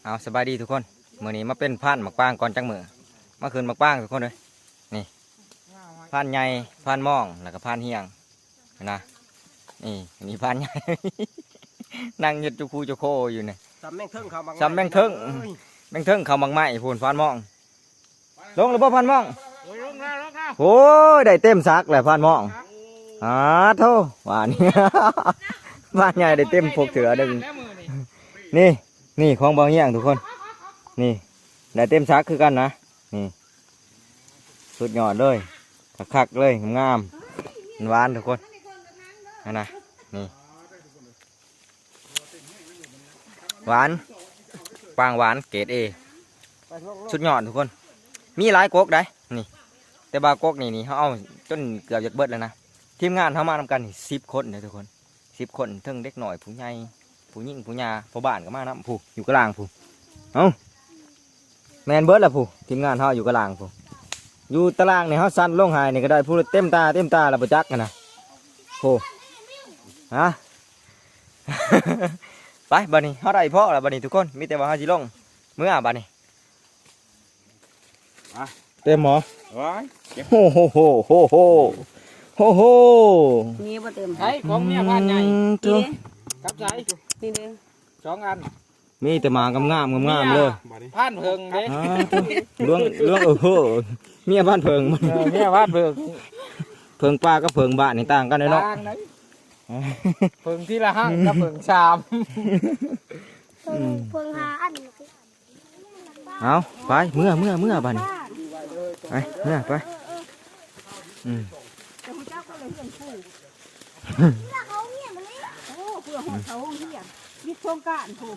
เอาสบายดีทุกคนมื้อนี้มาเป็นพานหมักปางก่อนจังมื้อมาคืนหมักปางทุกคนเลยนี่พานใหญ่พานม่องแล้วก็พานเฮียงนะนี่พานใหญ่ นั่งหยุดจุคูจุโคอยู่นี่ ซ้ำแม่งเทิงเขาบาง ซ้ำแม่งเทิงเขามังไม้พูนพานม่องลงหรือบ่พานม่องโอ้ยได้เต็มซักแหละพานม่องโธ่ว่านี่ พานใหญ่ได้เต็มพกเถือดึงนี่ของบางอย่างทุกคนนี่ได้เต็มซักคือกันนะนี่สุดยอดเลยคักๆเลยงามหวานทุกคนนะนี่หวานปางหวานเกรดเอสุดยอดทุกคนมีหลายก๊กได้นี่แต่บางก๊กนี่เขาเอาจนเกือบจะเบิดแล้วนะทีมงานเขามาทำกัน10 คนเลยทุกคน10 คนทั้งเด็กหน่อยผู้ใหญ่ผู้หญิงผู้ยาผู้บ้านก็มานะผู้อยู่กลางผู้แมนเบิร์ดละผู้ทีมงานเขาอยู่กลางผู้อยู่ตารางเนี่ยเขาสั้นลงหายนี่ก็ได้ผู้เต็มตาแล้วประจักกันนะผู้ฮะ ไปบัดนี้เขาได้เพาะแล้วบัดนี้ทุกคนมีแต่ว่าเขาจะลงเมื่อบัดนี้เต็มหมอโอ้โหมีบ่เติม ใช้ของเมียบ้านใหญ่ นี่ กับใช้ นี่เด้อ 2 อัน มีแต่มางามเลย ผ่านเพิงเด้ เรื่องเมียบ้านเพิงมัน เมียบ้านเพิง เพิงป้าก็เพิงบ้านนี่ต่างกันเลยเนาะ ต่างไหนเพิงที่ละห้างกับเพิงชาม เพิ่งหาอัน เอาไปเมื่อบ้านนี่ไปเมื่อไปแต่ผู้เจ้าก็เลยเห็นผู้เขาเหี้ยมันนี่โอ้เพื่อหอดเขาเหี้ยมีโครงการผู้